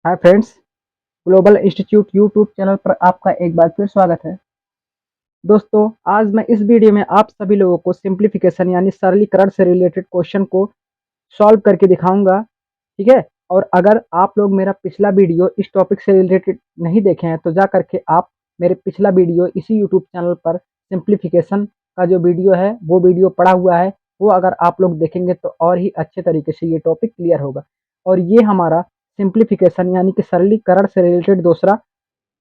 Hi friends, global institute YouTube channel पर आपका एक बार फिर स्वागत है। दोस्तों, आज मैं इस वीडियो में आप सभी लोगों को सिंप्लीफिकेशन यानी सरलीकरण से रिलेटेड क्वेश्चन को सॉल्व करके दिखाऊंगा। ठीक है। और अगर आप लोग मेरा पिछला वीडियो इस टॉपिक से रिलेटेड नहीं देखे हैं तो जा करके आप मेरे पिछला वीडियो इसी यूट्यूब चैनल पर सिंप्लीफिकेशन का जो वीडियो है वो वीडियो पड़ा हुआ है। वो अगर आप लोग देखेंगे तो और ही अच्छे तरीके से ये टॉपिक क्लियर होगा। और ये हमारा सिंप्लीफिकेशन यानी कि सरलीकरण से रिलेटेड दूसरा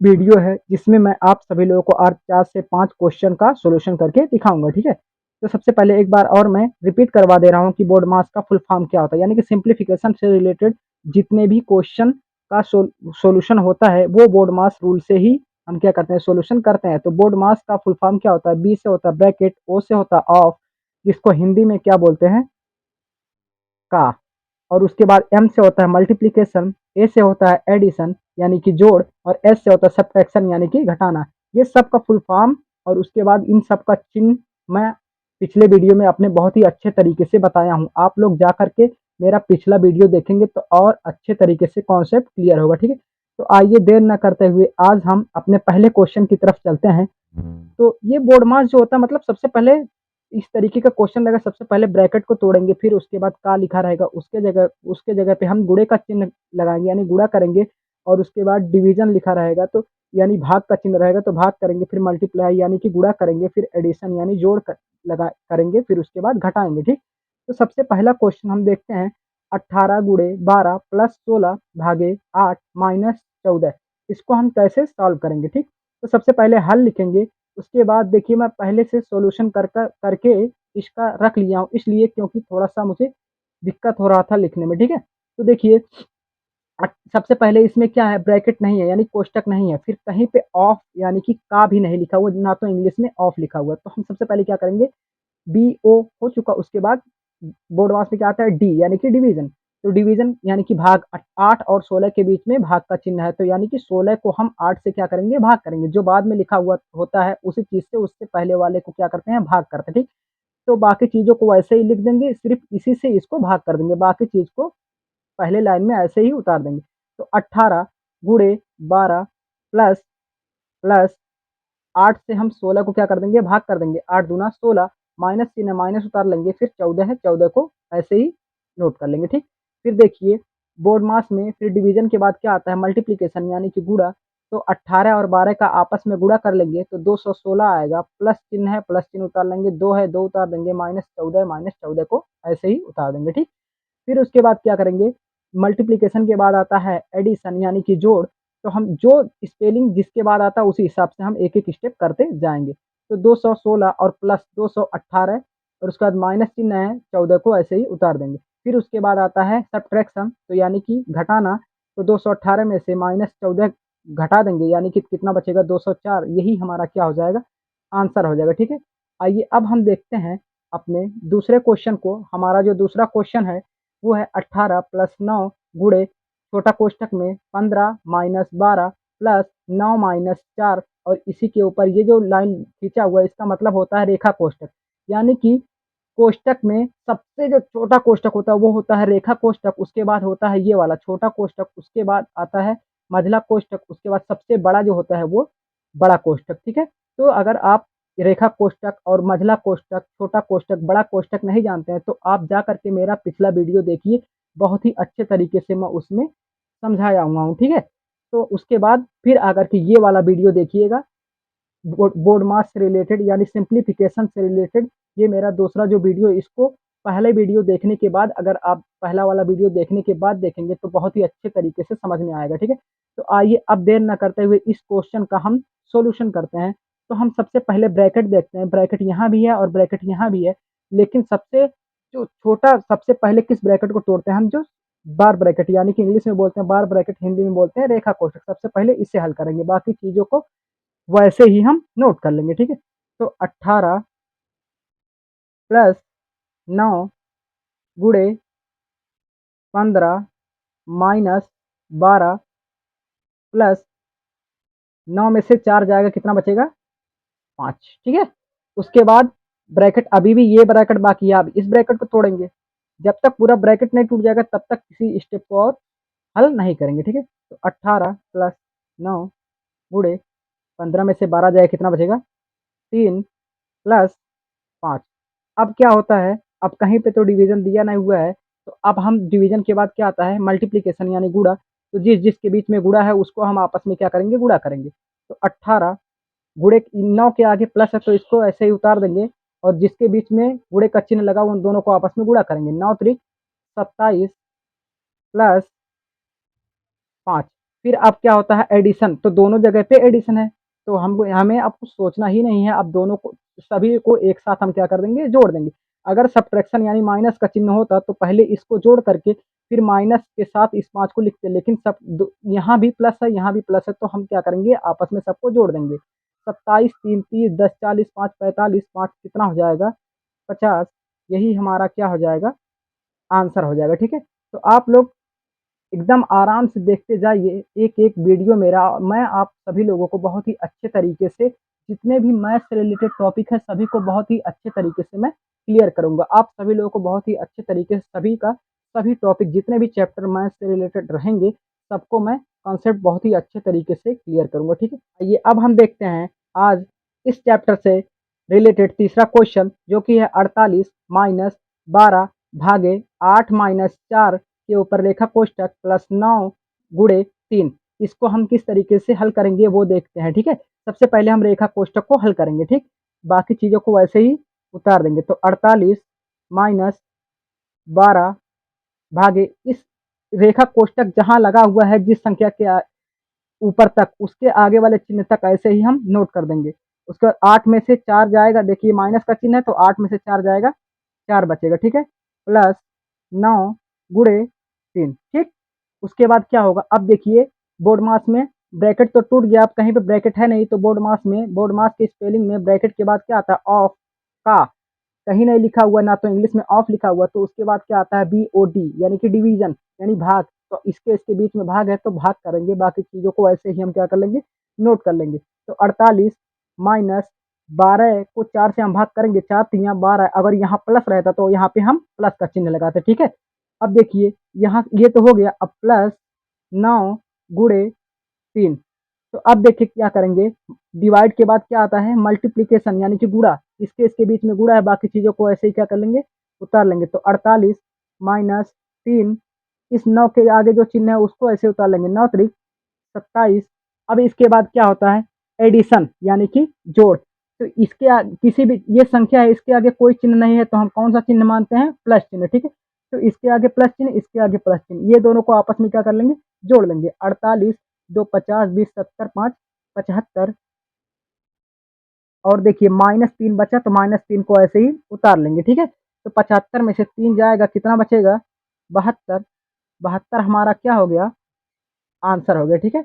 वीडियो है जिसमें मैं आप सभी लोगों को आज 4 से 5 क्वेश्चन का सॉल्यूशन करके दिखाऊंगा। ठीक है। तो सबसे पहले एक बार और मैं रिपीट करवा दे रहा हूँ कि बोर्ड मास का फुल फॉर्म क्या होता है। यानी कि सिंप्लीफिकेशन से रिलेटेड जितने भी क्वेश्चन का सॉल्यूशन होता है वो बोर्ड मास रूल से ही हम क्या करते हैं, सॉल्यूशन करते हैं। तो बोर्ड मास का फुल फॉर्म क्या होता है? बी से होता है ब्रैकेट, ओ से होता है ऑफ, जिसको हिंदी में क्या बोलते हैं, का। और उसके बाद एम से होता है मल्टीप्लिकेशन, ए से होता है एडिशन यानी कि जोड़, और एस से होता है सब्ट्रैक्शन यानी कि घटाना। ये सब का फुल फॉर्म और उसके बाद इन सब का चिन्ह मैं पिछले वीडियो में अपने बहुत ही अच्छे तरीके से बताया हूँ। आप लोग जा करके मेरा पिछला वीडियो देखेंगे तो और अच्छे तरीके से कॉन्सेप्ट क्लियर होगा। ठीक है। तो आइए देर न करते हुए आज हम अपने पहले क्वेश्चन की तरफ चलते हैं। तो ये बोर्ड मास जो होता है, मतलब सबसे पहले इस तरीके का क्वेश्चन रहेगा। सबसे पहले ब्रैकेट को तोड़ेंगे, फिर उसके बाद का लिखा रहेगा, उसके जगह पे हम गुणे का चिन्ह लगाएंगे यानी गुणा करेंगे। और उसके बाद डिवीजन लिखा रहेगा तो यानी भाग का चिन्ह रहेगा तो भाग करेंगे, फिर मल्टीप्लाई यानी कि गुणा करेंगे, फिर एडिशन यानी जोड़ कर लगा करेंगे, फिर उसके बाद घटाएंगे। ठीक। तो सबसे पहला क्वेश्चन हम देखते हैं, 18 × 12 + 16 भागे 8 - 14, इसको हम कैसे सॉल्व करेंगे। ठीक। तो सबसे पहले हल लिखेंगे। उसके बाद देखिए मैं पहले से सॉल्यूशन करके इसका रख लिया हूँ, इसलिए क्योंकि थोड़ा-सा मुझे दिक्कत हो रहा था लिखने में। ठीक है? तो देखिए सबसे पहले इसमें क्या है, ब्रैकेट नहीं है यानी कोष्ठक नहीं है, फिर कहीं पे ऑफ यानी कि का भी नहीं लिखा हुआ, ना तो इंग्लिश में ऑफ लिखा हुआ है। तो हम सबसे पहले क्या करेंगे, बीओ हो चुका, उसके बाद बोर्ड मास में क्या आता है, डी यानी कि डिवीजन। तो डिवीजन यानी कि भाग, 8 और 16 के बीच में भाग का चिन्ह है, तो यानी कि 16 को हम 8 से क्या करेंगे, भाग करेंगे। जो बाद में लिखा हुआ होता है उसी चीज से उससे पहले वाले को क्या करते हैं, भाग करते हैं। ठीक। तो बाकी चीजों को वैसे ही लिख देंगे, सिर्फ इसी से इसको भाग कर देंगे, बाकी चीज को पहले लाइन में ऐसे ही उतार देंगे। तो 18 × 12 प्लस प्लस 8 से हम 16 को क्या कर देंगे, भाग कर देंगे, 8 दूना 16, माइनस चिन्ह है, माइनस उतार लेंगे, फिर 14 है, 14 को ऐसे ही नोट कर लेंगे। ठीक। फिर देखिए बोर्ड मास में फिर डिवीजन के बाद क्या आता है, मल्टीप्लिकेशन यानी कि गुणा। तो 18 और 12 का आपस में गुणा कर लेंगे तो 216 आएगा, प्लस चिन्ह है, प्लस चिन्ह उतार लेंगे, 2 है, 2 उतार देंगे, -14 है, -14 को ऐसे ही उतार देंगे। ठीक। फिर उसके बाद क्या करेंगे, मल्टीप्लिकेशन के बाद आता है एडिशन यानी कि जोड़। तो हम जो स्पेलिंग जिसके बाद आता है उसी हिसाब से हम एक-एक स्टेप करते जाएँगे। तो 216 और प्लस 218 और उसके बाद माइनस चिन्ह है, 14 को ऐसे ही उतार देंगे। फिर उसके बाद आता है सब्ट्रैक्शन, तो यानी कि घटाना। तो 218 में से -14 घटा देंगे यानी कि कितना बचेगा, 204। यही हमारा क्या हो जाएगा, आंसर हो जाएगा। ठीक है। आइए अब हम देखते हैं अपने दूसरे क्वेश्चन को। हमारा जो दूसरा क्वेश्चन है वो है 18 + 9 गुणे छोटा कोष्ठक में 15 - 12 प्लस 9 - 4, और इसी के ऊपर ये जो लाइन खींचा हुआ है इसका मतलब होता है रेखा कोष्ठक। यानी कि कोष्ठक में सबसे जो छोटा कोष्ठक होता है वो होता है रेखा कोष्ठक, उसके बाद होता है ये वाला छोटा कोष्ठक, उसके बाद आता है मझला कोष्ठक, उसके बाद सबसे बड़ा जो होता है वो बड़ा कोष्ठक। ठीक है। तो अगर आप रेखा कोष्ठक और मझला कोष्ठक, छोटा कोष्ठक, बड़ा कोष्ठक नहीं जानते हैं तो आप जा करके मेरा पिछला वीडियो देखिए, बहुत ही अच्छे तरीके से मैं उसमें समझाया हुआ हूँ। ठीक है। तो उसके बाद फिर आकर के ये वाला वीडियो देखिएगा, बोर्ड मास से रिलेटेड यानी सिंप्लीफिकेशन से रिलेटेड। ये मेरा दूसरा जो वीडियो, इसको पहले वीडियो देखने के बाद, अगर आप पहला वाला वीडियो देखने के बाद देखेंगे तो बहुत ही अच्छे तरीके से समझ में आएगा। ठीक है। तो आइए अब देर न करते हुए इस क्वेश्चन का हम सॉल्यूशन करते हैं। तो हम सबसे पहले ब्रैकेट देखते हैं, ब्रैकेट यहाँ भी है और ब्रैकेट यहाँ भी है, लेकिन सबसे जो छोटा, सबसे पहले किस ब्रैकेट को तोड़ते हैं हम, जो बार ब्रैकेट यानी कि इंग्लिश में बोलते हैं बार ब्रैकेट, हिंदी में बोलते हैं रेखा कोष्ठक। सबसे पहले इसे हल करेंगे, बाकी चीजों को वैसे ही हम नोट कर लेंगे। ठीक है। तो 18 + 9 गुणे 15 - 12 प्लस 9 में से 4 जाएगा, कितना बचेगा, 5। ठीक है। उसके बाद ब्रैकेट, अभी भी ये ब्रैकेट बाकी है, अब इस ब्रैकेट को तोड़ेंगे। जब तक पूरा ब्रैकेट नहीं टूट जाएगा तब तक किसी स्टेप को और हल नहीं करेंगे। ठीक है। तो 18 प्लस 9 गुणे 15 में से 12 जाए कितना बचेगा? 3 प्लस 5। अब क्या होता है, अब कहीं पे तो डिवीज़न दिया नहीं हुआ है, तो अब हम डिवीज़न के बाद क्या आता है मल्टीप्लिकेशन यानी गुणा, तो जिसके बीच में गुणा है उसको हम आपस में क्या करेंगे गुणा करेंगे। तो 18 गुणे 9 के आगे प्लस है तो इसको ऐसे ही उतार देंगे और जिसके बीच में गुणे का चिन्ह लगा उन दोनों को आपस में गुणा करेंगे। 9 त्रिक 27 प्लस 5। फिर अब क्या होता है एडिशन, तो दोनों जगह पे एडिशन है, तो हम हमें अब कुछ सोचना ही नहीं है, अब दोनों को सभी को एक साथ हम क्या कर देंगे जोड़ देंगे। अगर सब्ट्रैक्शन यानी माइनस का चिन्ह होता तो पहले इसको जोड़ करके फिर माइनस के साथ इस 5 को लिखते, लेकिन सब यहाँ भी प्लस है यहाँ भी प्लस है तो हम क्या करेंगे आपस में सबको जोड़ देंगे। 27 3 30 10 40 5 45 5 कितना हो जाएगा 50। यही हमारा क्या हो जाएगा आंसर हो जाएगा। ठीक है, तो आप लोग एकदम आराम से देखते जाइए एक-एक वीडियो मेरा। मैं आप सभी लोगों को बहुत ही अच्छे तरीके से जितने भी मैथ्स से रिलेटेड टॉपिक है सभी को बहुत ही अच्छे तरीके से मैं क्लियर करूँगा। आप सभी लोगों को बहुत ही अच्छे तरीके से सभी टॉपिक जितने भी चैप्टर मैथ्स से रिलेटेड रहेंगे, सबको मैं कॉन्सेप्ट बहुत ही अच्छे तरीके से क्लियर करूँगा। ठीक है? आइए अब हम देखते हैं आज इस चैप्टर से रिलेटेड तीसरा क्वेश्चन जो कि है 48 माइनस 12 भागे 8 माइनस 4 के ऊपर रेखा कोष्ठक प्लस 9 गुणे 3। इसको हम किस तरीके से हल करेंगे वो देखते हैं। ठीक है, सबसे पहले हम रेखा कोष्ठक को हल करेंगे। ठीक, बाकी चीज़ों को वैसे ही उतार देंगे। तो 48 माइनस 12 भागे इस रेखा कोष्ठक जहाँ लगा हुआ है जिस संख्या के ऊपर तक उसके आगे वाले चिन्ह तक ऐसे ही हम नोट कर देंगे। उसके बाद 8 में से 4 जाएगा, देखिए माइनस का चिन्ह है तो 8 में से 4 जाएगा, 4 बचेगा। ठीक है, प्लस 9 गुणे 3। ठीक, उसके बाद क्या होगा अब देखिए बोर्ड मास में ब्रैकेट तो टूट गया, अब कहीं पे ब्रैकेट है नहीं तो बोर्ड मास के स्पेलिंग में ब्रैकेट के बाद क्या आता है ऑफ का, कहीं नहीं लिखा हुआ ना तो इंग्लिश में ऑफ लिखा हुआ, तो उसके बाद क्या आता है BOD यानी कि डिवीजन यानी भाग। तो इसके बीच में भाग है तो भाग करेंगे, बाकी चीज़ों को ऐसे ही हम क्या कर लेंगे नोट कर लेंगे। तो 48 माइनस 12 को 4 से हम भाग करेंगे, 4 तिया 12, अगर यहाँ प्लस रहता तो यहाँ पे हम प्लस का चिन्ह लगाते। ठीक है, अब देखिए यहाँ ये तो हो गया, अब प्लस 9 गुणे 3। तो अब देखिए क्या करेंगे, डिवाइड के बाद क्या आता है मल्टीप्लिकेशन यानी कि गुणा, इसके बीच में गुणा है, बाकी चीज़ों को ऐसे ही क्या कर लेंगे उतार लेंगे। तो 48 माइनस 3, इस 9 के आगे जो चिन्ह है उसको ऐसे उतार लेंगे, 9 त्रिक 27। अब इसके बाद क्या होता है एडिशन यानी कि जोड़, तो किसी भी ये संख्या है इसके आगे कोई चिन्ह नहीं है तो हम कौन सा चिन्ह मानते हैं प्लस चिन्ह। ठीक है, तो इसके आगे प्लस चिन्ह इसके आगे प्लस चिन्ह, ये दोनों को आपस में क्या कर लेंगे जोड़ लेंगे। 48 2 50 20 70 5 75, और देखिए -3 बचा तो -3 को ऐसे ही उतार लेंगे। ठीक है, तो 75 में से 3 जाएगा कितना बचेगा 72। 72 हमारा क्या हो गया आंसर हो गया। ठीक है।